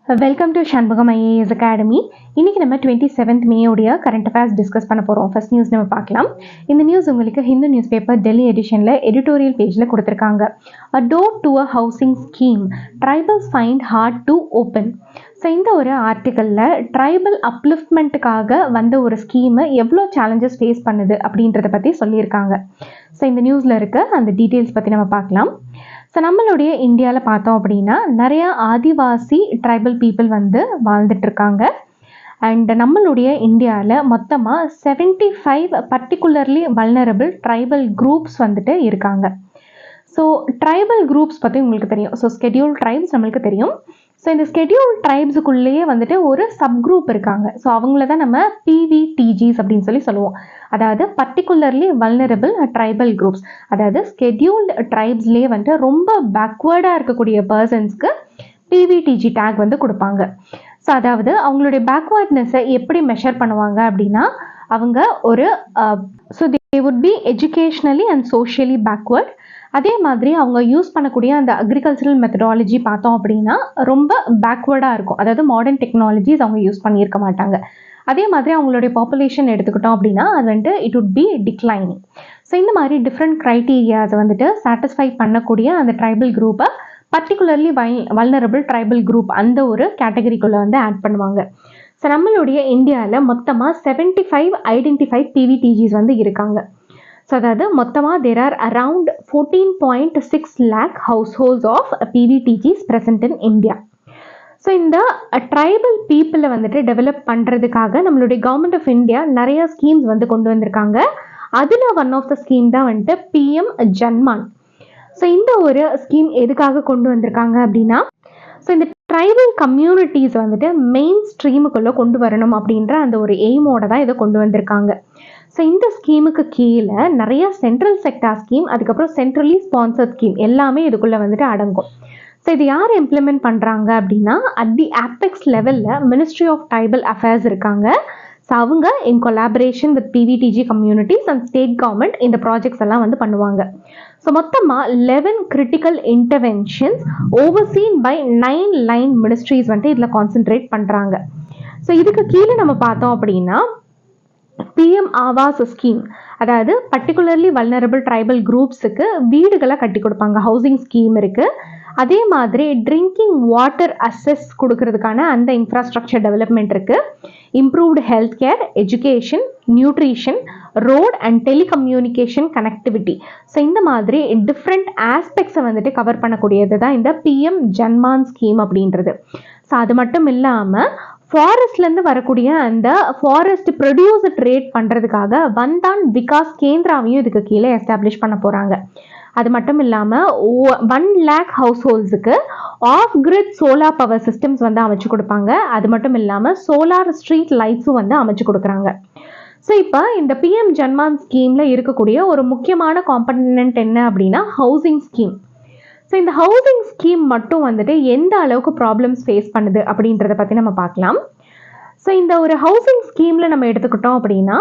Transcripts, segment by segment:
Welcome to Shanmugam IAS academy. இன்றைக்கி நம்ம 27th May உடைய கரண்ட் அஃபேர்ஸ் டிஸ்கஸ் பண்ண போகிறோம். ஃபர்ஸ்ட் நியூஸ் நம்ம பார்க்கலாம். இந்த நியூஸ் உங்களுக்கு ஹிந்து நியூஸ் பேப்பர் டெல்லி எடிஷனில் எடிட்டோரியல் பேஜில் கொடுத்துருக்காங்க. A door to a housing scheme, tribals find hard to open. So இந்த ஒரு ஆர்டிக்கலில் ட்ரைபல் அப்லிஃப்ட்மெண்ட்டுக்காக வந்த ஒரு ஸ்கீமு எவ்வளோ சேலஞ்சஸ் ஃபேஸ் பண்ணுது அப்படின்றத பற்றி சொல்லியிருக்காங்க. ஸோ இந்த நியூஸில் இருக்க அந்த டீட்டெயில்ஸ் பற்றி நம்ம பார்க்கலாம். ஸோ நம்மளுடைய இந்தியாவில் பார்த்தோம் அப்படின்னா நிறையா ஆதிவாசி ட்ரைபல் பீப்புள் வந்து வாழ்ந்துட்டுருக்காங்க. அண்ட் நம்மளுடைய இந்தியாவில் மொத்தமாக 75 பர்டிகுலர்லி வல்னரபிள் ட்ரைபல் குரூப்ஸ் வந்துட்டு இருக்காங்க. ஸோ ட்ரைபல் குரூப்ஸ் பற்றி உங்களுக்கு தெரியும். ஸோ ஸ்கெடியூல் ட்ரைப்ஸ் நம்மளுக்கு தெரியும். ஸோ இந்த ஸ்கெடியூல் ட்ரைப்ஸுக்குள்ளேயே வந்துட்டு ஒரு சப் குரூப் இருக்காங்க. ஸோ அவங்கள தான் நம்ம PVTGs அப்படின்னு சொல்லுவோம். அதாவது பர்டிகுலர்லி வல்னரபிள் ட்ரைபல் குரூப்ஸ். அதாவது ஸ்கெடியூல்டு ட்ரைப்ஸ்லேயே வந்துட்டு ரொம்ப பேக்வேர்டாக இருக்கக்கூடிய பர்சன்ஸ்க்கு PVTG டேக் வந்து கொடுப்பாங்க. ஸோ அதாவது அவங்களுடைய பேக்வேர்ட்னஸை எப்படி மெஷர் பண்ணுவாங்க அப்படின்னா, அவங்க ஒரு so they would be educationally and socially backward. அதே மாதிரி அவங்க யூஸ் பண்ணக்கூடிய அந்த அக்ரிகல்ச்சரல் மெத்தடாலஜி பார்த்தோம் அப்படின்னா ரொம்ப பேக்வேர்டாக இருக்கும். அதாவது மாடர்ன் டெக்னாலஜிஸ் அவங்க யூஸ் பண்ணியிருக்க மாட்டாங்க. அதே மாதிரி அவங்களுடைய பாப்புலேஷன் எடுத்துக்கிட்டோம் அப்படின்னா அது வந்துட்டு it would be declining. So இந்த மாதிரி டிஃப்ரெண்ட் க்ரைட்டீரியாஸை வந்துட்டு சாட்டிஸ்ஃபை பண்ணக்கூடிய அந்த ட்ரைபல் குரூப்பை பர்டிகுலர்லி வல்னரபிள் ட்ரைபல் குரூப் அந்த ஒரு கேட்டகரிக்குள்ளே வந்து ஆட் பண்ணுவாங்க. ஸோ நம்மளுடைய இந்தியாவில் மொத்தமாக 75 ஐடென்டிஃபைட் PVTGs வந்து இருக்காங்க. ஸோ அதாவது மொத்தமாக there are around 14.6 lakh households of PVTGs present in India. So இந்த ட்ரைபல் பீப்புளை வந்துட்டு டெவலப் பண்ணுறதுக்காக நம்மளுடைய கவர்மெண்ட் ஆஃப் இந்தியா நிறைய ஸ்கீம்ஸ் வந்து கொண்டு வந்திருக்காங்க. அதில் ஒன் ஆஃப் த ஸ்கீம் தான் வந்துட்டு PM ஜன்மான். ஸோ இந்த ஒரு ஸ்கீம் எதுக்காக கொண்டு வந்திருக்காங்க அப்படின்னா, ஸோ இந்த ட்ரைபல் கம்யூனிட்டிஸ் வந்துட்டு மெயின் ஸ்ட்ரீமுக்குள்ளே கொண்டு வரணும் அப்படின்ற அந்த ஒரு எய்மோட தான் இதை கொண்டு வந்திருக்காங்க. ஸோ இந்த ஸ்கீமுக்கு கீழே நிறைய சென்ட்ரல் செக்டார் ஸ்கீம், அதுக்கப்புறம் சென்ட்ரலி ஸ்பான்சர்ட் ஸ்கீம் எல்லாமே இதுக்குள்ளே வந்துட்டு அடங்கும். ஸோ இது யார் இம்ப்ளிமெண்ட் பண்ணுறாங்க அப்படின்னா, அட் தி ஆபெக்ஸ் லெவலில் மினிஸ்ட்ரி ஆஃப் ட்ரைபல் அஃபேர்ஸ் இருக்காங்க. ஸோ அவங்க in collaboration with PVTG communities and state government இந்த ப்ராஜெக்ட்ஸ் எல்லாம் வந்து பண்ணுவாங்க. ஸோ மொத்தமாக 11 critical interventions overseen by 9 line ministries வந்துட்டு இதில் கான்சென்ட்ரேட் பண்ணுறாங்க. ஸோ இதுக்கு கீழே நம்ம பார்த்தோம் அப்படின்னா PM ஆவாஸ் ஸ்கீம், அதாவது பர்டிகுலர்லி வல்னரபிள் ட்ரைபல் குரூப்ஸுக்கு வீடுகளை கட்டி கொடுப்பாங்க. ஹவுசிங் ஸ்கீம் இருக்குது. அதே மாதிரி ட்ரிங்கிங் வாட்டர் அசஸ் கொடுக்கறதுக்கான அந்த இன்ஃப்ராஸ்ட்ரக்சர் டெவலப்மெண்ட் இருக்குது. Improved health care, education, nutrition, road and telecommunication connectivity. So இந்த மாதிரி டிஃப்ரெண்ட் ஆஸ்பெக்ட்ஸை வந்துட்டு கவர் பண்ணக்கூடியது தான் இந்த PM ஜன்மான் ஸ்கீம் அப்படின்றது. ஸோ அது மட்டும் இல்லாமல் ஃபாரஸ்ட்லேருந்து வரக்கூடிய அந்த ஃபாரஸ்ட் ப்ரொடியூஸை ட்ரேட் பண்ணுறதுக்காக வந்தான் விகாஸ் கேந்திராவையும் இதுக்கு கீழே எஸ்டாப்ளிஷ் பண்ண போகிறாங்க. அது மட்டும் இல்லாமல் 1 lakh ஹவுஸ்ஹோல்ட்ஸுக்கு off grid solar power systems வந்து அமைச்சு கொடுப்பாங்க. அது மட்டும் இல்லாமல் சோலார் ஸ்ட்ரீட் லைட்ஸும் வந்து அமைச்சு கொடுக்குறாங்க. ஸோ இப்போ இந்த PM ஜன்மான் ஸ்கீமில் இருக்கக்கூடிய ஒரு முக்கியமான காம்பனன்ட் என்ன அப்படின்னா ஹவுசிங் ஸ்கீம். ஸோ இந்த ஹவுசிங் ஸ்கீம் மட்டும் வந்துட்டு எந்த அளவுக்கு ப்ராப்ளம்ஸ் ஃபேஸ் பண்ணுது அப்படின்றத பற்றி நம்ம பார்க்கலாம். ஸோ இந்த ஒரு ஹவுசிங் ஸ்கீமில் நம்ம எடுத்துக்கிட்டோம் அப்படின்னா,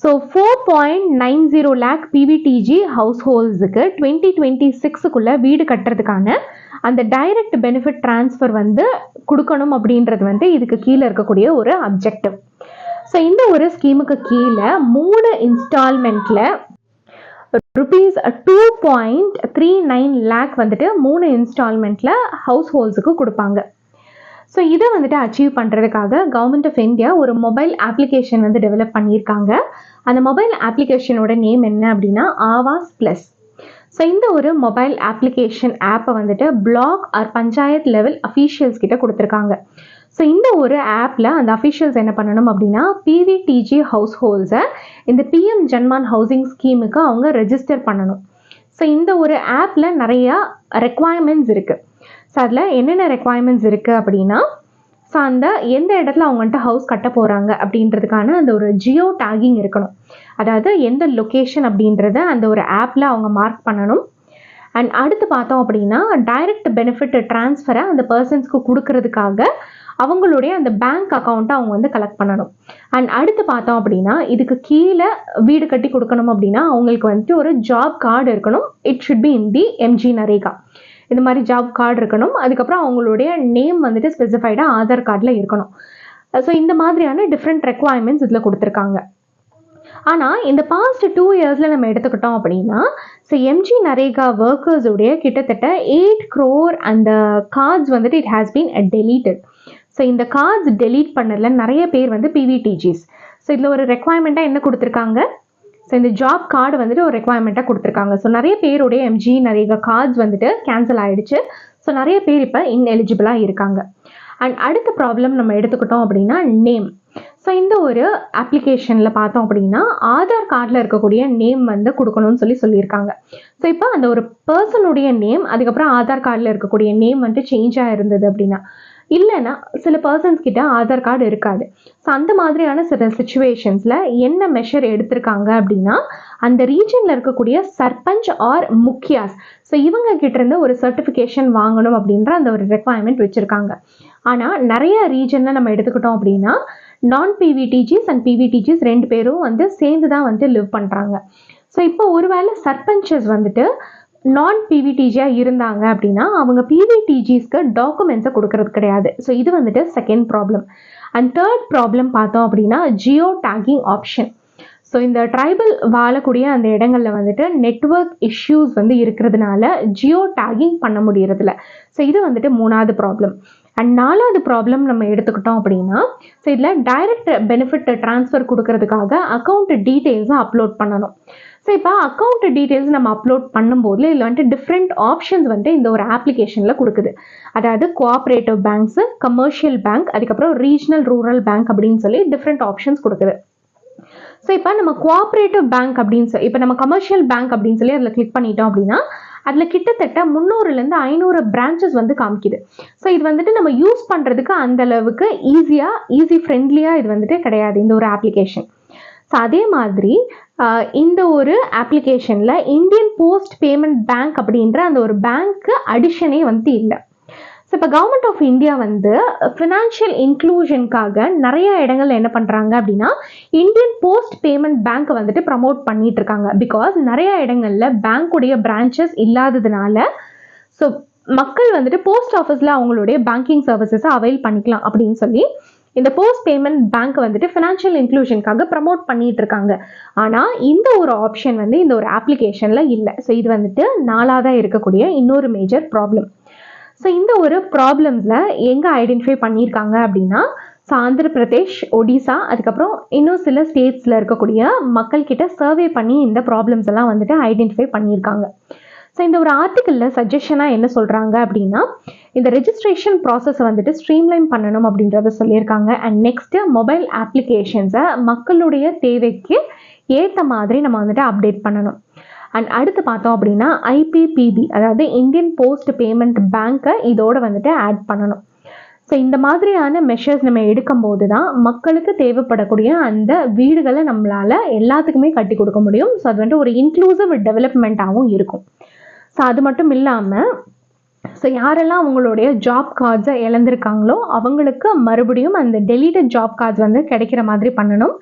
ஸோ 4.90 lakh PVTG ஹவுஸ்ஹோல்ட்ஸுக்கு 2026க்குள்ளே வீடு கட்டுறதுக்கான அந்த டைரக்ட் பெனிஃபிட் ட்ரான்ஸ்ஃபர் வந்து கொடுக்கணும் அப்படின்றது வந்து இதுக்கு கீழே இருக்கக்கூடிய ஒரு அப்ஜெக்டிவ். ஸோ இந்த ஒரு ஸ்கீமுக்கு கீழே 3 இன்ஸ்டால்மெண்ட்டில் rupees 2.39 lakh வந்துட்டு 3 இன்ஸ்டால்மெண்ட்டில் ஹவுஸ்ஹோல்ட்ஸுக்கு கொடுப்பாங்க. ஸோ இதை வந்துட்டு அச்சீவ் பண்ணுறதுக்காக கவர்மெண்ட் ஆஃப் இந்தியா ஒரு மொபைல் அப்ளிகேஷன் வந்து டெவலப் பண்ணியிருக்காங்க. அந்த மொபைல் அப்ளிகேஷனோட நேம் என்ன அப்படின்னா ஆவாஸ் ப்ளஸ். ஸோ இந்த ஒரு மொபைல் அப்ளிகேஷன் ஆப்பை வந்துட்டு block or panchayat level officials கிட்ட கொடுத்துருக்காங்க. ஸோ இந்த ஒரு ஆப்பில் அந்த அஃபீஷியல்ஸ் என்ன பண்ணணும் அப்படின்னா PVTG ஹவுஸ்ஹோல்ட்ஸை இந்த PM ஜன்மான் ஹவுசிங் ஸ்கீமுக்கு அவங்க ரெஜிஸ்டர் பண்ணணும். ஸோ இந்த ஒரு ஆப்பில் நிறையா ரெக்குவயர்மெண்ட்ஸ் இருக்குது. ஸோ அதில் என்னென்ன ரெக்குவயர்மெண்ட்ஸ் இருக்குது அப்படின்னா, ஸோ அந்த எந்த இடத்துல அவங்க வந்துட்டு ஹவுஸ் கட்ட போகிறாங்க அப்படின்றதுக்கான அந்த ஒரு ஜியோ டேகிங் இருக்கணும். அதாவது எந்த லொக்கேஷன் அப்படின்றத அந்த ஒரு ஆப்பில் அவங்க மார்க் பண்ணணும். அண்ட் அடுத்து பார்த்தோம் அப்படின்னா டைரக்ட் பெனிஃபிட் ட்ரான்ஸ்ஃபரை அந்த பர்சன்ஸ்க்கு கொடுக்கறதுக்காக அவங்களுடைய அந்த பேங்க் அக்கௌண்ட்டை அவங்க வந்து கலெக்ட் பண்ணணும். அண்ட் அடுத்து பார்த்தோம் அப்படின்னா இதுக்கு கீழே வீடு கட்டி கொடுக்கணும் அப்படின்னா அவங்களுக்கு வந்துட்டு ஒரு ஜாப் கார்டு இருக்கணும். It should be in the MG NREGA. இந்த மாதிரி ஜாப் கார்டு இருக்கணும். அதுக்கப்புறம் அவங்களுடைய நேம் வந்துட்டு ஸ்பெசிஃபைடாக ஆதார் கார்டில் இருக்கணும். ஸோ இந்த மாதிரியான டிஃப்ரெண்ட் ரெக்குவயர்மெண்ட்ஸ் இதில் கொடுத்துருக்காங்க. ஆனால் இந்த பாஸ்ட் 2 இயர்ஸில் நம்ம எடுத்துக்கிட்டோம் அப்படின்னா, ஸோ எம்ஜி நரேகா ஒர்க்கர்ஸுடைய கிட்டத்தட்ட 8 crore அந்த கார்ட்ஸ் வந்துட்டு it has been deleted. So இந்த கார்ட்ஸ் டெலீட் பண்ணல நிறைய பேர் வந்து பிவிடிஜிஸ். ஸோ இதில் ஒரு ரெக்குவயர்மெண்ட்டாக என்ன கொடுத்துருக்காங்க, ஸோ இந்த ஜாப் கார்டு வந்துட்டு ஒரு ரெக்குவயர்மெண்ட்டாக கொடுத்துருக்காங்க. ஸோ நிறைய பேருடைய எம்ஜி நரேகா கார்ட்ஸ் வந்துட்டு கேன்சல் ஆகிடுச்சு. ஸோ நிறைய பேர் இப்போ இன்எலிஜிபிளாக இருக்காங்க. அண்ட் அடுத்த ப்ராப்ளம் நம்ம எடுத்துக்கிட்டோம் அப்படின்னா நேம். ஸோ இந்த ஒரு அப்ளிகேஷனில் பார்த்தோம் அப்படின்னா ஆதார் கார்டில் இருக்கக்கூடிய நேம் வந்து கொடுக்கணும்னு சொல்லியிருக்காங்க. ஸோ இப்போ அந்த ஒரு பர்சனுடைய நேம் அதுக்கப்புறம் ஆதார் கார்டில் இருக்கக்கூடிய நேம் வந்துட்டு சேஞ்ச் ஆகிருந்தது அப்படின்னா, இல்லைன்னா சில பர்சன்ஸ் கிட்ட ஆதார் கார்டு இருக்காது. ஸோ அந்த மாதிரியான சில சுச்சுவேஷன்ஸில் என்ன மெஷர் எடுத்திருக்காங்க அப்படின்னா, அந்த ரீஜனில் இருக்கக்கூடிய சர்பஞ்ச் ஆர் முக்கியாஸ், ஸோ இவங்க கிட்ட இருந்து ஒரு சர்டிஃபிகேஷன் வாங்கணும் அப்படின்ற அந்த ஒரு ரெக்குவயர்மெண்ட் வச்சுருக்காங்க. ஆனால் நிறைய ரீஜனில் நம்ம எடுத்துக்கிட்டோம் அப்படின்னா நான் பிவிடிஜிஸ் அண்ட் பிவிடிஜிஸ் 2 பேரும் வந்து சேர்ந்து தான் வந்து லிவ் பண்ணுறாங்க. ஸோ இப்போ ஒருவேளை சர்பஞ்சஸ் வந்துட்டு நான் பிவிடிஜியாக இருந்தாங்க அப்படின்னா அவங்க பிவிடிஜிஸ்க்கு டாக்குமெண்ட்ஸை கொடுக்கறது கிடையாது. ஸோ இது வந்துட்டு second problem. And third problem பார்த்தோம் அப்படின்னா ஜியோ டேகிங் ஆப்ஷன். ஸோ இந்த ட்ரைபல் வாழக்கூடிய அந்த இடங்களில் வந்துட்டு நெட்வொர்க் இஷ்யூஸ் வந்து இருக்கிறதுனால ஜியோ டேகிங் பண்ண முடியறதில்ல. ஸோ இது வந்துட்டு 3வது ப்ராப்ளம். அண்ட் 4வது ப்ராப்ளம் நம்ம எடுத்துக்கிட்டோம் அப்படின்னா, ஸோ இதில் டைரக்ட் பெனிஃபிட் ட்ரான்ஸ்ஃபர் கொடுக்கறதுக்காக அக்கௌண்ட் டீட்டெயில்ஸை அப்லோட் பண்ணணும். ஸோ இப்போ அக்கௌண்ட் டீட்டெயில்ஸ் நம்ம அப்லோட் பண்ணும்போது இதில் வந்துட்டு டிஃப்ரெண்ட் ஆப்ஷன்ஸ் வந்துட்டு இந்த ஒரு அப்ளிகேஷனில் கொடுக்குது. அதாவது கோஆப்ரேட்டிவ் பேங்க்ஸு, கமர்ஷியல் பேங்க், அதுக்கப்புறம் ரீஜனல் ரூரல் பேங்க் அப்படின்னு சொல்லி டிஃப்ரெண்ட் ஆப்ஷன்ஸ் கொடுக்குது. ஸோ இப்போ நம்ம கோஆப்ரேட்டிவ் பேங்க் அப்படின்னு சொல்லி இப்போ நம்ம கமர்ஷியல் பேங்க் அப்படின்னு சொல்லி அதில் கிளிக் பண்ணிட்டோம் அப்படின்னா அதில் கிட்டத்தட்ட 300லேருந்து 500 பிரான்ச்சஸ் வந்து காமிக்குது. ஸோ இது வந்துட்டு நம்ம யூஸ் பண்ணுறதுக்கு அந்த அளவுக்கு ஈஸி ஃப்ரெண்ட்லியாக இது வந்துட்டு கிடையாது இந்த ஒரு அப்ளிகேஷன். ஸோ அதே மாதிரி இந்த ஒரு அப்ளிகேஷனில் இந்தியன் போஸ்ட் பேமெண்ட் பேங்க் அப்படின்ற அந்த ஒரு பேங்க்கு அடிஷனே வந்து இல்லை. ஸோ இப்போ கவர்மெண்ட் ஆஃப் இந்தியா வந்து ஃபினான்ஷியல் இன்க்ளூஷனுக்காக நிறைய இடங்கள்ல என்ன பண்ணுறாங்க அப்படின்னா இந்தியன் போஸ்ட் பேமெண்ட் பேங்க்கை வந்துட்டு ப்ரமோட் பண்ணிட்டு இருக்காங்க. பிகாஸ் நிறைய இடங்கள்ல பேங்க்குடைய பிரான்ச்சஸ் இல்லாததுனால ஸோ மக்கள் வந்துட்டு போஸ்ட் ஆஃபீஸில் அவங்களுடைய பேங்கிங் சர்வீசஸை அவைல் பண்ணிக்கலாம் அப்படின்னு சொல்லி இந்த போஸ்ட் பேமெண்ட் பேங்க் வந்துட்டு ஃபினான்ஷியல் இன்க்ளூஷனுக்காக ப்ரமோட் பண்ணிட்டு இருக்காங்க. ஆனால் இந்த ஒரு ஆப்ஷன் வந்து இந்த ஒரு அப்ளிகேஷனில் இல்லை. ஸோ இது வந்துட்டு 4ஆவதாக இருக்கக்கூடிய இன்னொரு மேஜர் ப்ராப்ளம். ஸோ இந்த ஒரு ப்ராப்ளம்ஸில் எங்கே ஐடென்டிஃபை பண்ணியிருக்காங்க அப்படின்னா ஆந்திர பிரதேஷ், ஒடிசா, அதுக்கப்புறம் இன்னும் சில ஸ்டேட்ஸில் இருக்கக்கூடிய மக்கள்கிட்ட சர்வே பண்ணி இந்த ப்ராப்ளம்ஸ் எல்லாம் வந்துட்டு ஐடென்டிஃபை பண்ணியிருக்காங்க. ஸோ இந்த ஒரு ஆர்டிக்கலில் சஜஷனாக என்ன சொல்கிறாங்க அப்படின்னா இந்த ரெஜிஸ்ட்ரேஷன் ப்ராசஸை வந்துட்டு ஸ்ட்ரீம்லைன் பண்ணணும் அப்படின்றத சொல்லியிருக்காங்க. அண்ட் நெக்ஸ்ட்டு மொபைல் அப்ளிகேஷன்ஸை மக்களுடைய தேவைக்கு ஏற்ற மாதிரி நம்ம வந்துட்டு அப்டேட் பண்ணணும். அண்ட் அடுத்து பார்த்தோம் அப்படின்னா ஐபிபிபி அதாவது இந்தியன் போஸ்ட் பேமெண்ட் பேங்க்கை இதோட வந்துட்டு ஆட் பண்ணணும். ஸோ இந்த மாதிரியான மெஷர்ஸ் நம்ம எடுக்கும்போது தான் மக்களுக்கு தேவைப்படக்கூடிய அந்த வீடுகளை நம்மளால் எல்லாத்துக்குமே கட்டி கொடுக்க முடியும். ஸோ அது வந்துட்டு ஒரு இன்க்ளூசிவ் டெவலப்மெண்ட்டாகவும் இருக்கும். ஸோ அது மட்டும் இல்லாமல் ஸோ யாரெல்லாம் அவங்களுடைய ஜாப் கார்ட்ஸை இழந்திருக்காங்களோ அவங்களுக்கு மறுபடியும் அந்த டெலீட்டட் ஜாப் கார்ட்ஸ் வந்து கிடைக்கிற மாதிரி பண்ணணும்.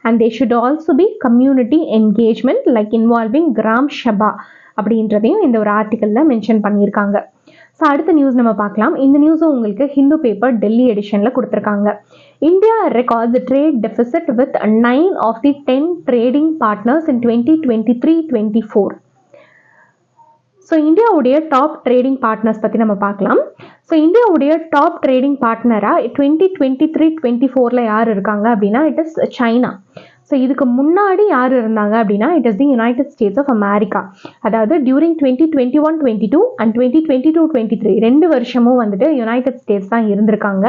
And they should also be community engagement like involving gram sabha அப்படின்றதையும் இந்த ஒரு ஆர்டிக்கலில் மென்ஷன் பண்ணியிருக்காங்க. ஸோ அடுத்த நியூஸ் நம்ம பார்க்கலாம். இந்த நியூஸும் உங்களுக்கு ஹிந்து பேப்பர் டெல்லி எடிஷனில் கொடுத்துருக்காங்க. India records trade deficit with 9 of the 10 trading partners in 2023-24. So இந்தியாவுடைய டாப் ட்ரேடிங் பார்ட்னர்ஸ் பற்றி நம்ம பார்க்கலாம். ஸோ இந்தியாவுடைய டாப் ட்ரேடிங் பார்ட்னராக 2023-24 யார் இருக்காங்க அப்படின்னா இட் இஸ் சைனா. ஸோ இதுக்கு முன்னாடி யார் இருந்தாங்க அப்படின்னா it is the United States of America. அதாவது டியூரிங் 2021-22 அண்ட் 2022-23 2 வருஷமும் வந்துட்டு யுனைடெட் ஸ்டேட்ஸ் தான் இருந்திருக்காங்க.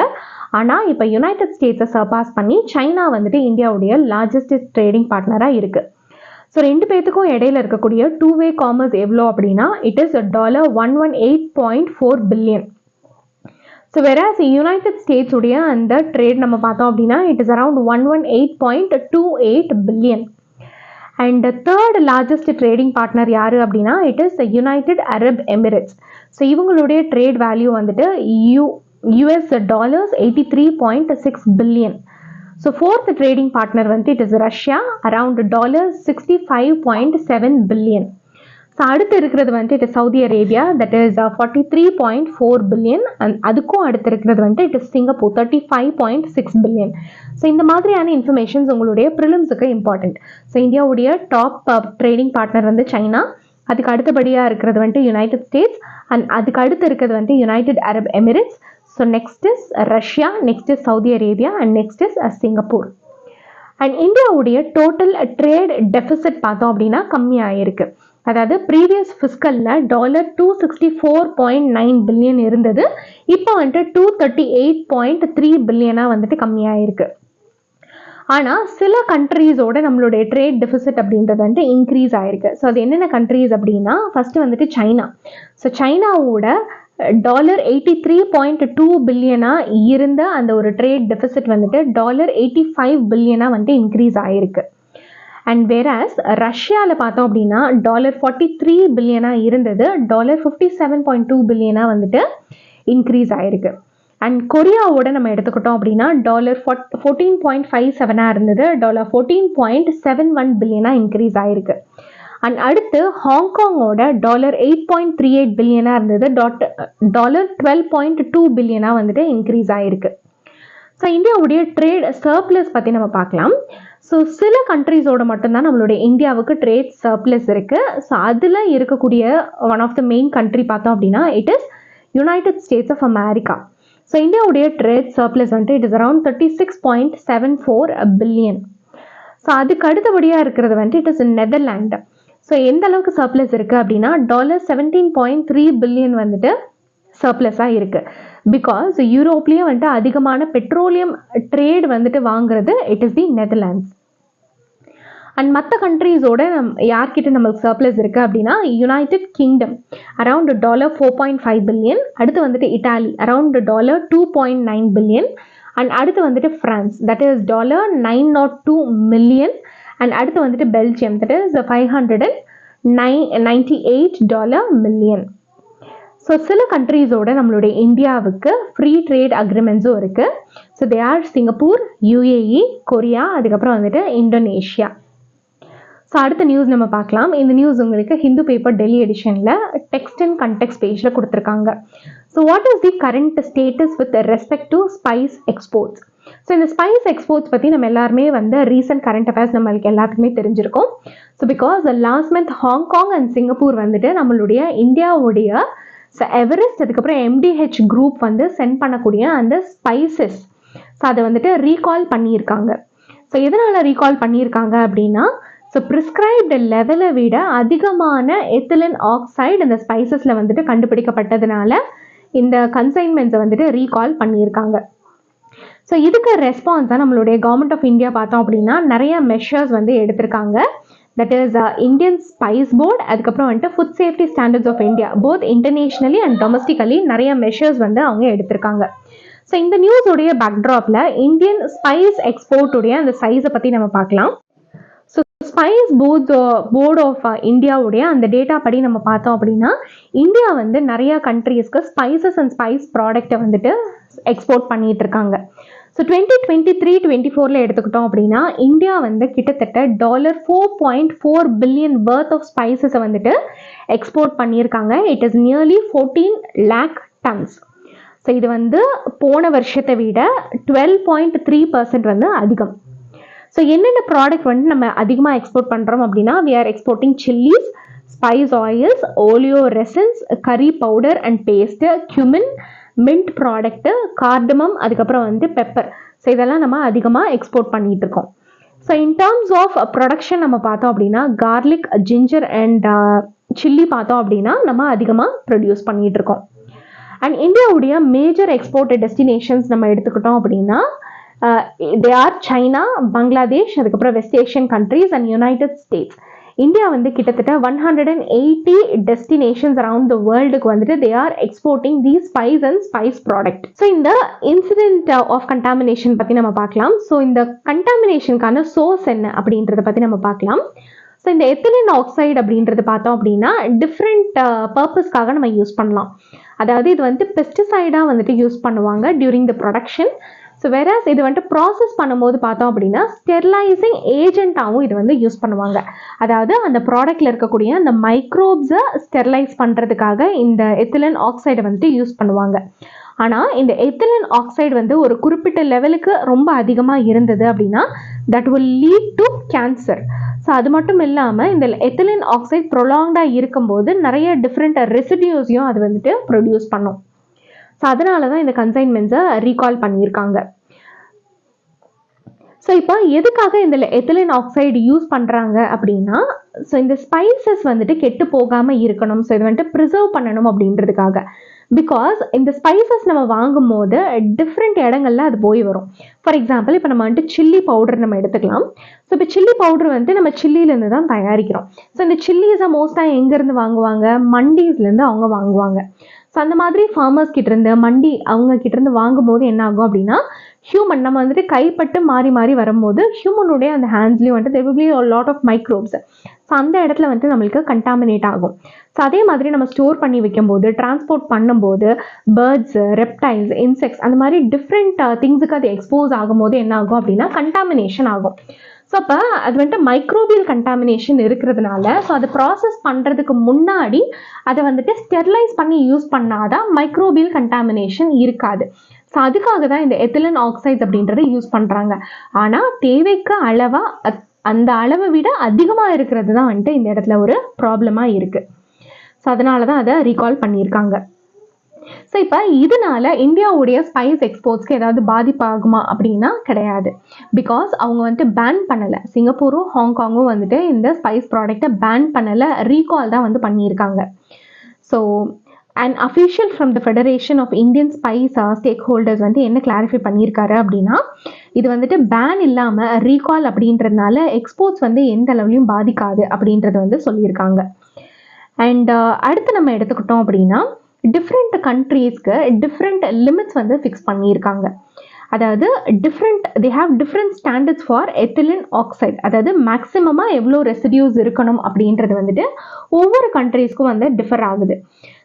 ஆனால் இப்போ யுனைடெட் ஸ்டேட்ஸை சர்பாஸ் பண்ணி சைனா வந்துட்டு இந்தியாவுடைய லார்ஜஸ்ட் ட்ரேடிங் பார்ட்னராக இருக்குது. ஸோ 2 பேத்துக்கும் இடையில இருக்கக்கூடிய டூ-வே காமர்ஸ் எவ்வளோ அப்படின்னா it is $118.4 billion. So versus United States உடைய அந்த ட்ரேட் நம்ம பார்த்தோம் அப்படின்னா it is around $118.28 billion. And third largest trading partner யார் அப்படின்னா it is United Arab Emirates. So இவங்களுடைய ட்ரேட் வேல்யூ வந்துட்டு $83.6 billion. So fourth trading partner வந்து it is Russia around $65.7 billion. So அடுத்து இருக்கிறது வந்துட்டு it Saudi Arabia, that is 43.4 billion. And அதுக்கும் அடுத்து இருக்கிறது வந்துட்டு it is Singapore 35.6 billion. So இந்த மாதிரியான இன்ஃபர்மேஷன்ஸ் உங்களுடைய ப்ரிலிம்ஸுக்கு இம்பார்ட்டன்ட். ஸோ இந்தியாவுடைய டாப் ட்ரேடிங் பார்ட்னர் வந்து சைனா, அதுக்கு அடுத்தபடியாக இருக்கிறது வந்துட்டு யுனைடெட் ஸ்டேட்ஸ், அண்ட் அதுக்கு அடுத்து இருக்கிறது வந்துட்டு United Arab Emirates. So next is Russia, next is Saudi Arabia, and next is Singapore. And இந்தியாவுடைய டோட்டல் ட்ரேட் டெபிசிட் பார்த்தோம் அப்படின்னா கம்மியாக இருக்குது. அதாவது ப்ரீவியஸ் ஃபிஸ்கலில் $264.9 பில்லியன் இருந்தது, இப்போ வந்துட்டு 238.3 பில்லியனாக வந்துட்டு கம்மியாக இருக்குது. ஆனால் சில கண்ட்ரீஸோட நம்மளுடைய ட்ரேட் டெபிசிட் அப்படின்றது வந்துட்டு இன்க்ரீஸ் ஆயிருக்கு. ஸோ அது என்னென்ன கண்ட்ரீஸ் அப்படின்னா, ஃபர்ஸ்ட் வந்துட்டு சைனா. ஸோ சைனாவோட $83.2 பில்லியனாக இருந்த அந்த ஒரு ட்ரேட் டெபிசிட் வந்துட்டு $85 பில்லியனாக வந்துட்டு இன்க்ரீஸ் ஆயிருக்கு. அண்ட் வேராஸ் ரஷ்யாவில் பார்த்தோம் அப்படின்னா $43 பில்லியனாக இருந்தது, $57.2 பில்லியனாக வந்துட்டு இன்க்ரீஸ் ஆயிருக்கு. அண்ட் கொரியாவோட நம்ம எடுத்துக்கிட்டோம் அப்படின்னா $14.57 இருந்தது, $14.71 பில்லியனாக இன்க்ரீஸ் ஆயிருக்கு. அண்ட் அடுத்து ஹாங்காங்கோட $8.38 பில்லியனாக இருந்தது, $12.2 பில்லியனாக வந்துட்டு இன்க்ரீஸ் ஆயிருக்கு. ஸோ இந்தியாவுடைய ட்ரேட் சர்ப்ளஸ் பற்றி நம்ம பார்க்கலாம். ஸோ சில கண்ட்ரீஸோட மட்டும்தான் நம்மளுடைய இந்தியாவுக்கு ட்ரேட் சர்ப்ளஸ் இருக்குது. ஸோ அதில் இருக்கக்கூடிய one of the main country பார்த்தோம் அப்படின்னா it is United States of America. So இந்தியாவுடைய ட்ரேட் சர்ப்ளஸ் வந்துட்டு it is around 36.74 billion. So அதுக்கு அடுத்தபடியாக இருக்கிறது வந்துட்டு இட் இஸ் நெதர்லாண்டு. ஸோ எந்த அளவுக்கு சர்ப்ளஸ் இருக்குது அப்படின்னா $17.3 பில்லியன் வந்துட்டு சர்ப்ளஸாக இருக்குது. பிகாஸ் யூரோப்லேயே வந்துட்டு அதிகமான பெட்ரோலியம் ட்ரேட் வந்துட்டு வாங்குறது it is the Netherlands. And மற்ற கண்ட்ரீஸோட யார்கிட்ட நம்மளுக்கு சர்ப்ளஸ் இருக்குது அப்படின்னா யுனைடெட் கிங்டம் அரவுண்ட் $4.5 பில்லியன், அடுத்து வந்துட்டு இட்டாலி அரவுண்ட் $2.9 பில்லியன், அண்ட் அடுத்து வந்துட்டு France that is $902 million, and அடுத்து வந்துட்டு Belgium that is $598 million. So சில கண்ட்ரீஸோட நம்மளுடைய இந்தியாவுக்கு ஃப்ரீ ட்ரேட் அக்ரிமெண்ட்ஸும் இருக்குது. So they R Singapore, UAE, Korea, அதுக்கப்புறம் வந்துட்டு இந்தோனேஷியா. ஸோ அடுத்த நியூஸ் நம்ம பார்க்கலாம். இந்த நியூஸ் உங்களுக்கு ஹிந்து பேப்பர் டெல்லி எடிஷனில் டெக்ஸ்ட் அண்ட் கண்டெக்ஸ்ட் பேஜில் கொடுத்துருக்காங்க. So what is the current status with respect to spice exports? So இந்த ஸ்பைஸ் எக்ஸ்போர்ட்ஸ் பற்றி நம்ம எல்லாருமே வந்து ரீசன்ட் கரண்ட் அஃபேர்ஸ் நம்மளுக்கு எல்லாத்துக்குமே தெரிஞ்சிருக்கும். So because last month Hong Kong and Singapore வந்துட்டு நம்மளுடைய இந்தியாவுடைய எவரெஸ்ட் அதுக்கப்புறம் MDH குரூப் வந்து சென்ட் பண்ணக்கூடிய அந்த ஸ்பைசஸ் ஸோ அதை வந்துட்டு ரீகால் பண்ணியிருக்காங்க. ஸோ எதனால் ரீகால் பண்ணியிருக்காங்க அப்படின்னா, ஸோ ப்ரிஸ்கிரைப்டு லெவலை விட அதிகமான எத்திலின் ஆக்சைடு இந்த ஸ்பைசஸில் வந்துட்டு கண்டுபிடிக்கப்பட்டதுனால இந்த கன்சைன்மெண்ட்ஸை வந்துட்டு ரீகால் பண்ணியிருக்காங்க. ஸோ இதுக்கு ரெஸ்பான்ஸாக நம்மளுடைய கவர்மெண்ட் ஆஃப் இந்தியா பார்த்தோம் அப்படின்னா நிறைய மெஷர்ஸ் வந்து எடுத்திருக்காங்க. That is Indian spice board, அதுக்கப்புறம் வந்துட்டு food safety standards of India both internationally and domestically நிறைய மெஷர்ஸ் வந்து அவங்க எடுத்திருக்காங்க. ஸோ இந்த நியூஸோடைய பேக்ட்ராப்பில் இந்தியன் ஸ்பைஸ் எக்ஸ்போர்ட்டுடைய அந்த சைஸை பற்றி நம்ம பார்க்கலாம். ஸோ ஸ்பைஸ் போர்டு ஆஃப் இந்தியாவுடைய அந்த டேட்டா படி நம்ம பார்த்தோம் அப்படின்னா இந்தியா வந்து நிறைய கண்ட்ரீஸ்க்கு ஸ்பைசஸ் அண்ட் ஸ்பைஸ் ப்ராடக்டை வந்துட்டு எக்ஸ்போர்ட் பண்ணிட்டு இருக்காங்க. ஸோ 2023-24 எடுத்துக்கிட்டோம் அப்படின்னா இந்தியா வந்து கிட்டத்தட்ட $4.4 பில்லியன் வர்த் ஆஃப் ஸ்பைசஸை வந்துட்டு எக்ஸ்போர்ட் பண்ணியிருக்காங்க. It is nearly 14 lakh tons. So இது வந்து போன வருஷத்தை விட 12.3% வந்து அதிகம். ஸோ என்னென்ன ப்ராடக்ட் வந்து நம்ம அதிகமாக எக்ஸ்போர்ட் பண்ணுறோம் அப்படின்னா we are exporting chillies, spice oils, oleoresins, curry powder and paste, cumin, mint product, cardamom, அதுக்கப்புறம் வந்து பெப்பர். ஸோ இதெல்லாம் நம்ம அதிகமாக எக்ஸ்போர்ட் பண்ணிகிட்டு இருக்கோம். So in terms of production நம்ம பார்த்தோம் அப்படின்னா கார்லிக், ஜிஞ்சர் அண்ட் சில்லி பார்த்தோம் அப்படின்னா நம்ம அதிகமாக ப்ரொடியூஸ் பண்ணிகிட்டு இருக்கோம். அண்ட் இந்தியாவுடைய மேஜர் எக்ஸ்போர்ட் டெஸ்டினேஷன்ஸ் நம்ம எடுத்துக்கிட்டோம் அப்படின்னா தே ஆர் சைனா, பங்களாதேஷ், அதுக்கப்புறம் West Asian countries and United States. India வந்து கிட்டத்தட்ட 180 டெஸ்டினேஷன்ஸ் அரவுண்ட் த வேர்ல்டுக்கு வந்துட்டு they are exporting the spice and spice product. So இந்த இன்சிடென்ட் ஆஃப் கண்டாமினேஷன் பற்றி நம்ம பார்க்கலாம். ஸோ இந்த கண்டாமினேஷனுக்கான சோர்ஸ் என்ன அப்படின்றத பற்றி நம்ம பார்க்கலாம். ஸோ இந்த எத்திலின் ஆக்சைடு அப்படின்றது பார்த்தோம் அப்படின்னா டிஃப்ரெண்ட் பர்பஸ்க்காக நம்ம யூஸ் பண்ணலாம். அதாவது இது வந்து பெஸ்டிசைடாக வந்துட்டு யூஸ் பண்ணுவாங்க during the production. So whereas இது வந்துட்டு ப்ராசஸ் பண்ணும்போது பார்த்தோம் அப்படின்னா ஸ்டெர்லைசிங் ஏஜென்ட்டாகவும் இது வந்து யூஸ் பண்ணுவாங்க. அதாவது அந்த ப்ராடக்டில் இருக்கக்கூடிய அந்த மைக்ரோப்ஸை ஸ்டெர்லைஸ் பண்ணுறதுக்காக இந்த எத்திலன் ஆக்சைடை வந்துட்டு யூஸ் பண்ணுவாங்க. ஆனால் இந்த எத்திலன் ஆக்சைடு வந்து ஒரு குறிப்பிட்ட லெவலுக்கு ரொம்ப அதிகமாக இருந்தது அப்படின்னா that will lead to cancer. So அது மட்டும் இல்லாமல் இந்த எத்திலன் ஆக்சைடு ப்ரொலாங்டாக இருக்கும்போது நிறைய டிஃப்ரெண்ட் ரெசிடியூஸையும் அது வந்துட்டு ப்ரொடியூஸ் பண்ணும். ஸோ அதனால தான் இந்த கன்சைன்மெண்ட்ஸை ரீகால் பண்ணியிருக்காங்க. ஸோ இப்போ எதுக்காக இந்த எத்திலன் ஆக்சைடு யூஸ் பண்ணுறாங்க அப்படின்னா, ஸோ இந்த ஸ்பைசஸ் வந்துட்டு கெட்டு போகாமல் இருக்கணும், ஸோ இது வந்துட்டு ப்ரிசர்வ் பண்ணணும் அப்படின்றதுக்காக. பிகாஸ் இந்த ஸ்பைசஸ் நம்ம வாங்கும் போது டிஃப்ரெண்ட் இடங்கள்ல அது போய் வரும். ஃபார் எக்ஸாம்பிள் இப்போ நம்ம வந்துட்டு சில்லி பவுடர் நம்ம எடுத்துக்கலாம். ஸோ இப்போ சில்லி பவுடர் வந்துட்டு நம்ம சில்லியிலேருந்து தான் தயாரிக்கிறோம். ஸோ இந்த சில்லிஸை மோஸ்ட்டாக எங்கேருந்து வாங்குவாங்க, மண்டீஸ்லேருந்து அவங்க வாங்குவாங்க. ஸோ அந்த மாதிரி ஃபார்மர்ஸ் கிட்டேருந்து மண்டி அவங்க கிட்டேருந்து வாங்கும்போது என்ன ஆகும் அப்படின்னா, ஹியூமன் நம்ம வந்துட்டு கைப்பட்டு மாறி மாறி வரும்போது ஹியூமனுடைய அந்த ஹேண்ட்ஸ்லேயும் வந்துட்டு there will be a lot of microbes. So அந்த இடத்துல வந்துட்டு நம்மளுக்கு கண்டாமினேட் ஆகும். ஸோ அதே மாதிரி நம்ம ஸ்டோர் பண்ணி வைக்கும்போது, டிரான்ஸ்போர்ட் பண்ணும்போது பேர்ட்ஸு, ரெப்டைல்ஸ், இன்செக்ட்ஸ் அந்த மாதிரி டிஃப்ரெண்ட் திங்ஸுக்கு அது எக்ஸ்போஸ் ஆகும்போது என்ன ஆகும் அப்படின்னா கண்டாமினேஷன் ஆகும். ஸோ அப்போ அது வந்துட்டு மைக்ரோபியல் கண்டாமினேஷன் இருக்கிறதுனால ஸோ அதை ப்ராசஸ் பண்ணுறதுக்கு முன்னாடி அதை வந்துட்டு ஸ்டெர்லைஸ் பண்ணி யூஸ் பண்ணாதான் மைக்ரோபியல் கண்டாமினேஷன் இருக்காது. ஸோ அதுக்காக தான் இந்த எத்திலன் ஆக்சைட்ஸ் அப்படின்றத யூஸ் பண்ணுறாங்க. ஆனால் தேவைக்கு அளவாக அந்த அளவை விட அதிகமாக இருக்கிறது தான் வந்துட்டு இந்த இடத்துல ஒரு ப்ராப்ளமாக இருக்குது. ஸோ அதனால தான் அதை ரீகால் பண்ணியிருக்காங்க. ஸோ இப்போ இதனால இந்தியாவுடைய ஸ்பைஸ் எக்ஸ்போர்ட்ஸ்க்கு ஏதாவது பாதிப்பாகுமா அப்படின்னா கிடையாது. பிகாஸ் அவங்க வந்துட்டு பேன் பண்ணலை. சிங்கப்பூரும் ஹாங்காங்கும் வந்துட்டு இந்த ஸ்பைஸ் ப்ராடக்டை பேன் பண்ணலை, ரீகால் தான் வந்து பண்ணியிருக்காங்க. So and official from the Federation of Indian spice stakeholders வந்து என்ன கிளாரிஃபை பண்ணியிருக்காரு அப்படின்னா, இது வந்துட்டு பேன் இல்லாமல் ரீகால் அப்படின்றதுனால எக்ஸ்போர்ட்ஸ் வந்து எந்த அளவுலையும் பாதிக்காது அப்படின்றத வந்து சொல்லியிருக்காங்க. அண்ட் அடுத்து நம்ம எடுத்துக்கிட்டோம் அப்படின்னா டிஃப்ரெண்ட் கண்ட்ரீஸ்க்கு டிஃப்ரெண்ட் லிமிட்ஸ் வந்து ஃபிக்ஸ் பண்ணியிருக்காங்க. அதாவது they have different standards for ethylene oxide. அதாவது மேக்ஸிமமாக எவ்வளோ ரெசிடியூஸ் இருக்கணும் அப்படின்றது வந்துட்டு ஒவ்வொரு கண்ட்ரீஸ்க்கும் வந்து டிஃபர் ஆகுது.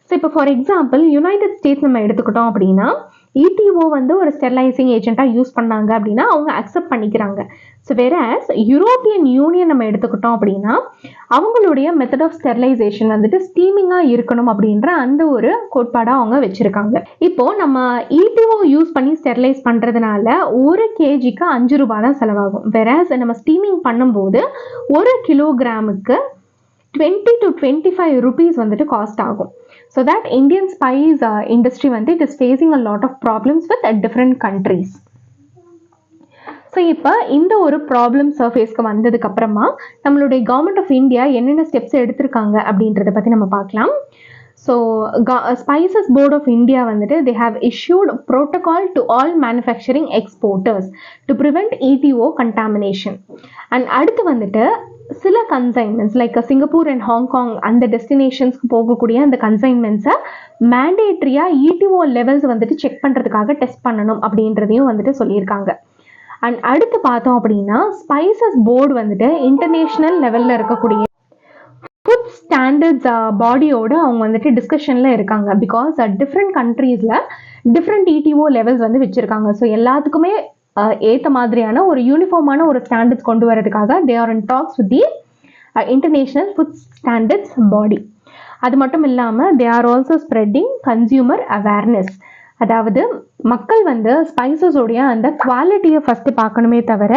ஸோ இப்போ ஃபார் எக்ஸாம்பிள் யுனைடெட் ஸ்டேட்ஸ் நம்ம எடுத்துக்கிட்டோம் அப்படின்னா இடிஓ வந்து ஒரு ஸ்டெர்லைசிங் ஏஜென்ட்டாக யூஸ் பண்ணாங்க அப்படின்னா அவங்க அக்செப்ட் பண்ணிக்கிறாங்க. ஸோ வேறஸ் யூரோப்பியன் யூனியன் நம்ம எடுத்துக்கிட்டோம் அப்படின்னா அவங்களுடைய மெத்தட் ஆஃப் ஸ்டெர்லைசேஷன் வந்துட்டு ஸ்டீமிங்காக இருக்கணும் அப்படின்ற அந்த ஒரு கோட்பாடாக அவங்க வச்சுருக்காங்க. இப்போது நம்ம இடிஓ யூஸ் பண்ணி ஸ்டெர்லைஸ் பண்ணுறதுனால ஒரு கேஜிக்கு 5 ரூபாய் தான் செலவாகும். வேறஸ் நம்ம ஸ்டீமிங் பண்ணும்போது 1 கிலோகிராமுக்கு 20 to 25 rupees வந்துட்டு காஸ்ட் ஆகும். So that Indian spice industry வந்து it is facing a lot of problems with different countries. So இப்போ இந்த ஒரு ப்ராப்ளம் சர்ஃபேஸ்க்கு வந்ததுக்கு அப்புறமா நம்மளுடைய கவர்மெண்ட் ஆஃப் இந்தியா என்னென்ன ஸ்டெப்ஸ் எடுத்திருக்காங்க அப்படின்றத பற்றி நம்ம பார்க்கலாம். So spices board of India வந்துட்டு they have issued protocol to all manufacturing exporters to prevent ETO contamination. And அடுத்து வந்துட்டு சில கன்சைன்மெண்ட்ஸ் லைக் சிங்கப்பூர் அண்ட் ஹாங்காங் அந்த டெஸ்டினேஷன்ஸ்க்கு போகக்கூடிய அந்த கன்சைன்மெண்ட்ஸை மேண்டேட்ரியாக இடிஓ லெவல்ஸ் வந்துட்டு செக் பண்ணுறதுக்காக டெஸ்ட் பண்ணணும் அப்படின்றதையும் வந்துட்டு சொல்லியிருக்காங்க. அண்ட் அடுத்து பார்த்தோம் அப்படின்னா ஸ்பைசஸ் போர்டு வந்துட்டு இன்டர்நேஷ்னல் லெவலில் இருக்கக்கூடிய ஃபுட் ஸ்டாண்டர்ட்ஸ் பாடியோடு அவங்க வந்துட்டு டிஸ்கஷனில் இருக்காங்க. பிகாஸ் டிஃப்ரெண்ட் கண்ட்ரீஸில் டிஃப்ரெண்ட் இடிஓ லெவல்ஸ் வந்து வச்சுருக்காங்க. ஸோ எல்லாத்துக்குமே ஏற்ற மாதிரியான ஒரு யூனிஃபார்மான ஒரு ஸ்டாண்டர்ட்ஸ் கொண்டு வரதுக்காக they are in talks with the international food standards body. அது மட்டும் இல்லாமல் they are also spreading consumer awareness. அதாவது மக்கள் வந்து ஸ்பைசஸோடைய அந்த குவாலிட்டியை ஃபஸ்ட்டு பார்க்கணுமே தவிர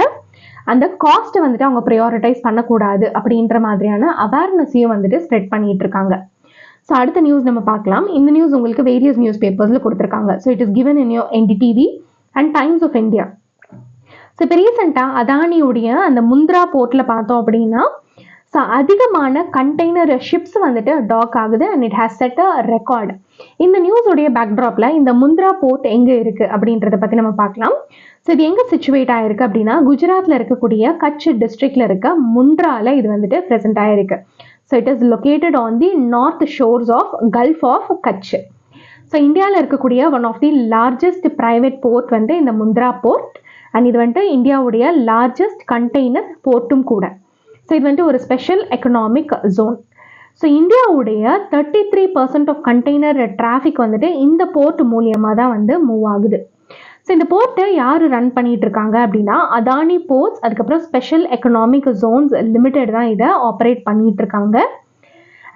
அந்த காஸ்ட்டை வந்துட்டு அவங்க ப்ரையாரிட்டைஸ் பண்ணக்கூடாது அப்படின்ற மாதிரியான அவேர்னஸையும் வந்துட்டு ஸ்ப்ரெட் பண்ணிட்டு இருக்காங்க. ஸோ அடுத்த நியூஸ் நம்ம பார்க்கலாம். இந்த நியூஸ் உங்களுக்கு வேரியஸ் நியூஸ் பேப்பர்ஸில் கொடுத்துருக்காங்க. So it is given in your NDTV and Times of India. So இப்போ ரீசெண்டாக அதானியுடைய அந்த முந்த்ரா போர்ட்டில் பார்த்தோம் அப்படின்னா ஸோ அதிகமான கண்டெய்னர் ஷிப்ஸ் வந்துட்டு டாக் ஆகுது and it has set a record. இந்த நியூஸோடைய பேக்ட்ராப்பில் இந்த முந்த்ரா போர்ட் எங்கே இருக்குது அப்படின்றத பற்றி நம்ம பார்க்கலாம். ஸோ இது எங்கே சிச்சுவேட் ஆகிருக்கு அப்படின்னா குஜராத்தில் இருக்கக்கூடிய கட்ச் டிஸ்ட்ரிக்டில் இருக்க முந்த்ராவில் இது வந்துட்டு ப்ரெசென்ட் ஆகிருக்கு. So it is located on the north shores of Gulf of Kutch. So இந்தியாவில் இருக்கக்கூடிய one of the largest private port வந்து இந்த முந்த்ரா போர்ட் அண்ட் இது வந்துட்டு இந்தியாவுடைய லார்ஜஸ்ட் கண்டெய்னர் போர்ட்டும் கூட. ஸோ இது வந்துட்டு ஒரு ஸ்பெஷல் எக்கனாமிக் ஜோன். ஸோ இந்தியாவுடைய 33% ஆஃப் கண்டெய்னர் டிராஃபிக் வந்துட்டு இந்த போர்ட் மூலியமாக தான் வந்து மூவ் ஆகுது. ஸோ இந்த போர்ட்டை யார் ரன் பண்ணிட்டு இருக்காங்க அப்படின்னா அதானி போர்ட்ஸ், அதுக்கப்புறம் ஸ்பெஷல் எக்கனாமிக் ஜோன்ஸ் லிமிடெட் தான் இதை ஆப்ரேட் பண்ணிட்டு இருக்காங்க.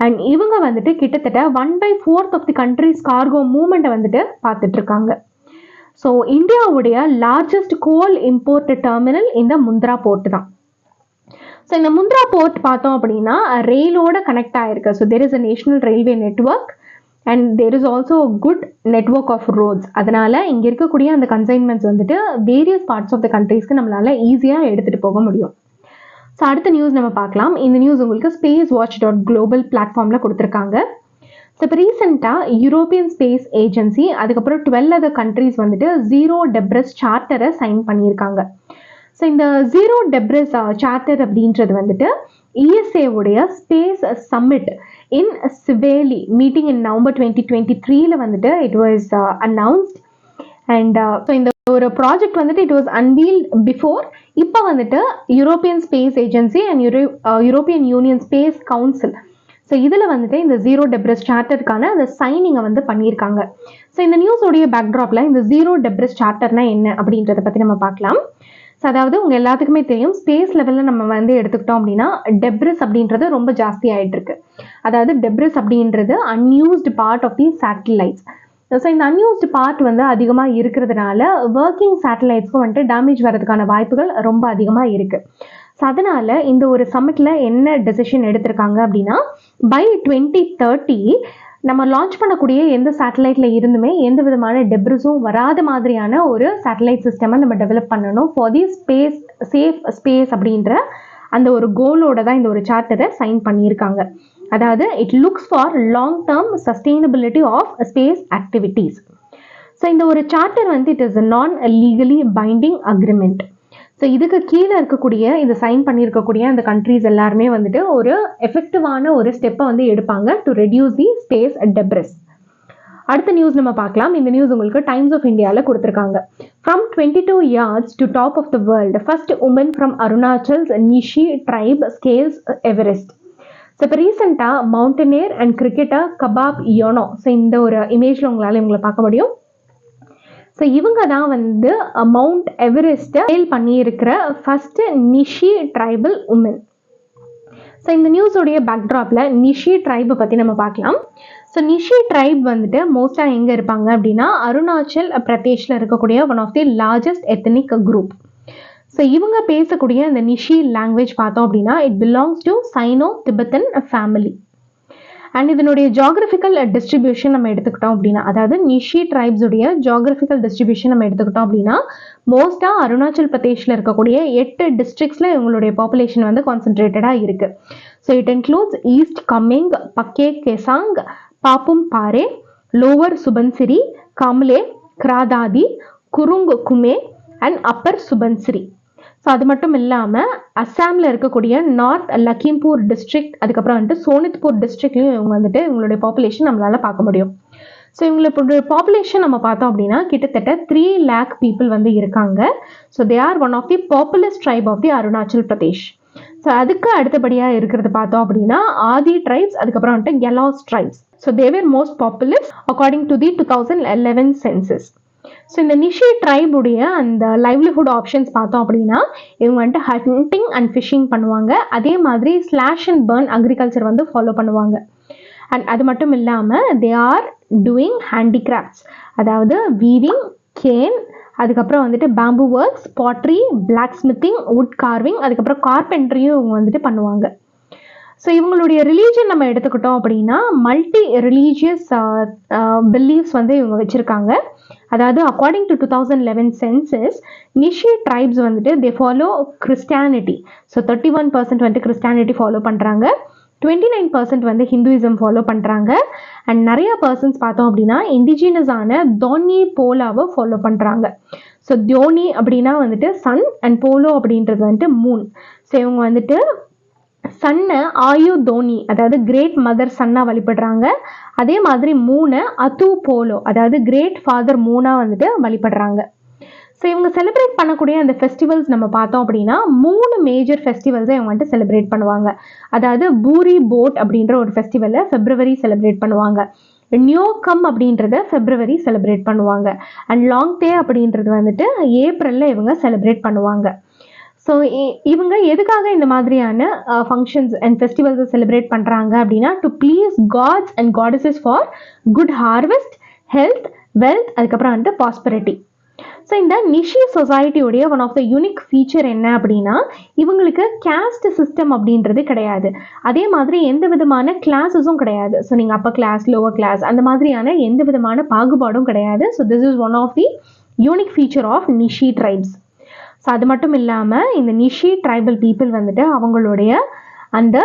அண்ட் இவங்க வந்துட்டு கிட்டத்தட்ட 1/4 ஆஃப் தி கண்ட்ரிஸ் கார்கோ மூவ்மெண்ட்டை வந்துட்டு பார்த்துட்டு இருக்காங்க. ஸோ இந்தியாவுடைய லார்ஜஸ்ட் கோல் இம்போர்ட் டெர்மினல் இந்த முந்த்ரா போர்ட் தான். ஸோ இந்த முந்த்ரா போர்ட் பார்த்தோம் அப்படின்னா ரெயிலோட கனெக்ட் ஆயிருக்கு. So there is a national railway network and there is also good network of roads. அதனால இங்கே இருக்கக்கூடிய அந்த கன்சைன்மெண்ட்ஸ் வந்துட்டு வேரியஸ் பார்ட்ஸ் ஆஃப் த கண்ட்ரீஸ்க்கு நம்மளால ஈஸியாக எடுத்துகிட்டு போக முடியும். ஸோ அடுத்த நியூஸ் நம்ம பார்க்கலாம். இந்த நியூஸ் உங்களுக்கு spacewatch.global பிளாட்ஃபார்மில் கொடுத்துருக்காங்க. ஸோ இப்போ ரீசெண்டாக யூரோப்பியன் ஸ்பேஸ் ஏஜென்சி அதுக்கப்புறம் 12 அதர் கண்ட்ரீஸ் வந்துட்டு ஜீரோ டெப்ரிஸ் சார்ட்டரை சைன் பண்ணியிருக்காங்க. ஸோ இந்த ஜீரோ டெப்ரிஸ் சார்ட்டர் அப்படின்றது வந்துட்டு ESA உடைய space summit in Seville meeting in November 2023 வந்துட்டு it was announced. And so இந்த ஒரு ப்ராஜெக்ட் வந்துட்டு இட் வாஸ் அன்வீல்ட் பிஃபோர். இப்போ வந்துட்டு European space agency and European union space council, so இதில் வந்துட்டு இந்த ஜீரோ டெப்ரிஸ் சார்ட்டருக்கான அந்த சைனிங்கை வந்து பண்ணியிருக்காங்க. ஸோ இந்த நியூஸோடைய பேக்ட்ராப்பில் இந்த ஜீரோ டெப்ரிஸ் சார்ட்டர்னா என்ன அப்படின்றத பற்றி நம்ம பார்க்கலாம். ஸோ அதாவது உங்கள் எல்லாத்துக்குமே தெரியும், ஸ்பேஸ் லெவலில் நம்ம வந்து எடுத்துக்கிட்டோம் அப்படின்னா டெப்ரிஸ் அப்படின்றது ரொம்ப ஜாஸ்தி ஆகிட்டு இருக்கு. அதாவது டெப்ரிஸ் அப்படின்றது unused part of the satellites. So இந்த அன்யூஸ்டு பார்ட் வந்து அதிகமாக இருக்கிறதுனால ஒர்க்கிங் சேட்டலைட்ஸ்க்கும் வந்துட்டு டேமேஜ் வர்றதுக்கான வாய்ப்புகள் ரொம்ப அதிகமாக இருக்குது. ஸோ அதனால் இந்த ஒரு சம்மிட்டில் என்ன டெசிஷன் எடுத்திருக்காங்க அப்படின்னா பை 2030 நம்ம லான்ச் பண்ணக்கூடிய எந்த சேட்டலைட்டில் இருந்துமே எந்த விதமான டெப்ரிஸும் வராத மாதிரியான ஒரு சேட்டலைட் சிஸ்டமை நம்ம டெவலப் பண்ணணும் for the space safe space அப்படின்ற அந்த ஒரு கோலோட தான் இந்த ஒரு சார்ட்டரை சைன் பண்ணியிருக்காங்க. அதாவது it looks for long term sustainability of space activities. So இந்த ஒரு சார்ட்டர் வந்து it is non legally binding agreement. So இதுக்கு கீழே இருக்கக்கூடிய இந்த சைன் பண்ணியிருக்கக்கூடிய அந்த கண்ட்ரீஸ் எல்லாருமே வந்துட்டு ஒரு எஃபெக்டிவான ஒரு ஸ்டெப்பை வந்து எடுப்பாங்க to reduce the space debris. அடுத்த நியூஸ் நம்ம பார்க்கலாம். இந்த நியூஸ் உங்களுக்கு டைம்ஸ் ஆஃப் இந்தியாவில் கொடுத்துருக்காங்க. From 22 yards to top of the world, first woman from Arunachal's Nishi tribe scales Everest. So இப்போ ரீசெண்டாக mountaineer and cricketer Kabak Yano, so இந்த ஒரு இமேஜில் உங்களால் இவங்களை பார்க்க முடியும். ஸோ இவங்க தான் வந்து மவுண்ட் எவரெஸ்ட்டை ஸ்கேல் பண்ணியிருக்கிற ஃபர்ஸ்ட் நிஷி ட்ரைபல் உமன். ஸோ இந்த நியூஸோடைய பேக்ட்ராப்பில் நிஷி ட்ரைபை பற்றி நம்ம பார்க்கலாம். ஸோ நிஷி ட்ரைப் வந்துட்டு மோஸ்ட்டாக எங்கே இருப்பாங்க அப்படின்னா அருணாச்சல் பிரதேஷில் இருக்கக்கூடிய one of the largest ethnic group. So இவங்க பேசக்கூடிய அந்த நிஷி லாங்குவேஜ் பார்த்தோம் அப்படின்னா it belongs to Sino Tibetan family. And இதனுடைய ஜியாகிரபிக்கல் டிஸ்ட்ரிபியூஷன் நம்ம எடுத்துக்கிட்டோம் அப்படின்னா, அதாவது நிஷி ட்ரைப்ஸுடைய ஜியாகிரபிக்கல் டிஸ்ட்ரிபியூஷன் நம்ம எடுத்துக்கிட்டோம் அப்படின்னா மோஸ்ட்டாக அருணாச்சல் பிரதேஷில் இருக்கக்கூடிய 8 டிஸ்ட்ரிக்ட்ஸில் இவங்களுடைய பாப்புலேஷன் வந்து கான்சென்ட்ரேட்டடாக இருக்குது. So it includes East Kameng, Pakke Kessang, Papum Pare, Lower Subansiri, Kamble, கிராதாதி, Gurung குமே அண்ட் அப்பர் சுபன்சிரி. ஸோ அது மட்டும் இல்லாமல் அஸ்ஸாமில் இருக்கக்கூடிய நார்த் லக்கிம்பூர் டிஸ்ட்ரிக்ட், அதுக்கப்புறம் வந்துட்டு சோனித்பூர் டிஸ்ட்ரிக்ட்லையும் இவங்க வந்துட்டு இவங்களுடைய பாப்புலேஷன் நம்மளால் பார்க்க முடியும். ஸோ இவங்களுடைய பாப்புலேஷன் நம்ம பார்த்தோம் அப்படின்னா கிட்டத்தட்ட 3 lakh பீப்புள் வந்து இருக்காங்க. So they are one of the populous tribe of the Arunachal Pradesh. So அதுக்கு அடுத்தபடியாக இருக்கிறது பார்த்தோம் அப்படின்னா ஆதி ட்ரைப்ஸ், அதுக்கப்புறம் வந்துட்டு Galos tribes. So they were most populous according to the 2011 census. So இந்த நிஷி ட்ரைபுடைய அந்த லைவ்லிஹுட் ஆப்ஷன்ஸ் பார்த்தோம் அப்படின்னா இவங்க வந்துட்டு ஹண்டிங் அண்ட் ஃபிஷிங் பண்ணுவாங்க. அதே மாதிரி ஸ்லாஷ் அண்ட் பர்ன் அக்ரிகல்ச்சர் வந்து ஃபாலோ பண்ணுவாங்க. அண்ட் அது மட்டும் இல்லாமல் தே ஆர் டூயிங் ஹேண்டிகிராஃப்ட்ஸ், அதாவது வீவிங், கேன், அதுக்கப்புறம் வந்துட்டு bamboo works, pottery, blacksmithing, wood carving, அதுக்கப்புறம் கார்பென்ட்ரியும் இவங்க வந்துட்டு பண்ணுவாங்க. ஸோ இவங்களுடைய ரிலீஜன் நம்ம எடுத்துக்கிட்டோம் அப்படின்னா மல்டி ரிலீஜியஸ் பிலீஃப்ஸ் வந்து இவங்க வச்சுருக்காங்க. அதாவது according to 2011 census Nishi tribes வந்துட்டு தே ஃபாலோ கிறிஸ்டியானிட்டி. ஸோ 31% வந்து கிறிஸ்டியானிட்டி ஃபாலோ பண்ணுறாங்க, 29% வந்து ஹிந்துயிசம் ஃபாலோ பண்ணுறாங்க. அண்ட் நிறைய பர்சன்ஸ் பார்த்தோம் அப்படின்னா இண்டிஜினஸான தோனி போலாவை ஃபாலோ பண்ணுறாங்க. ஸோ தோனி அப்படின்னா வந்துட்டு சன் அண்ட் போலோ அப்படின்றது வந்துட்டு மூன். ஸோ இவங்க வந்துட்டு சன்னை ஆயு தோனி, அதாவது கிரேட் மதர் சன்னா வழிபடுறாங்க. அதே மாதிரி மூணை அது போலோ, அதாவது கிரேட் ஃபாதர் மூணா வந்துட்டு வழிபடுறாங்க. ஸோ இவங்க செலிப்ரேட் பண்ணக்கூடிய அந்த ஃபெஸ்டிவல்ஸ் நம்ம பார்த்தோம் அப்படின்னா 3 மேஜர் ஃபெஸ்டிவல்ஸை இவங்க வந்துட்டு செலிப்ரேட் பண்ணுவாங்க. அதாவது பூரி போட் அப்படின்ற ஒரு ஃபெஸ்டிவலை February செலிப்ரேட் பண்ணுவாங்க. நியோகம் அப்படின்றத ஃபெப்ரவரி செலிப்ரேட் பண்ணுவாங்க. அண்ட் லாங் டே அப்படின்றது வந்துட்டு ஏப்ரலில் இவங்க செலிப்ரேட் பண்ணுவாங்க. ஸோ இவங்க எதுக்காக இந்த மாதிரியான ஃபங்க்ஷன்ஸ் அண்ட் ஃபெஸ்டிவல்ஸை செலிப்ரேட் பண்ணுறாங்க அப்படின்னா, to please gods and goddesses for good harvest, health, wealth, அதுக்கப்புறம் வந்துட்டு ப்ராஸ்பரிட்டி. ஸோ இந்த நிஷி சொசைட்டியோடைய one of the unique feature என்ன அப்படின்னா, இவங்களுக்கு கேஸ்ட் சிஸ்டம் அப்படின்றது கிடையாது. அதே மாதிரி எந்த விதமான கிளாஸஸும் கிடையாது. ஸோ நீங்கள் அப்பர் கிளாஸ், லோவர் கிளாஸ் அந்த மாதிரியான எந்த விதமான பாகுபாடும் கிடையாது. So this is one of the unique feature of Nishi tribes. So அது மட்டும் இல்லாமல் இந்த நிஷி ட்ரைபல் பீப்புள் வந்துட்டு அவங்களுடைய அந்த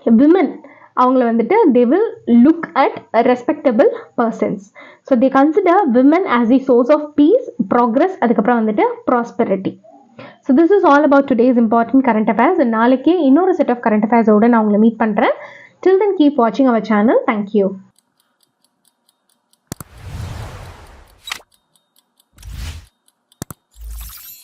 விமன் அவங்கள வந்துட்டு they will look at respectable persons. So they consider women as the source of peace, progress, அதுக்கப்புறம் வந்துட்டு prosperity. So this is all about today's important current affairs. நாளைக்கே இன்னொரு செட் ஆஃப் current affairs ஓட நான் உங்களை meet பண்ணுறேன். Till then keep watching our channel. Thank you.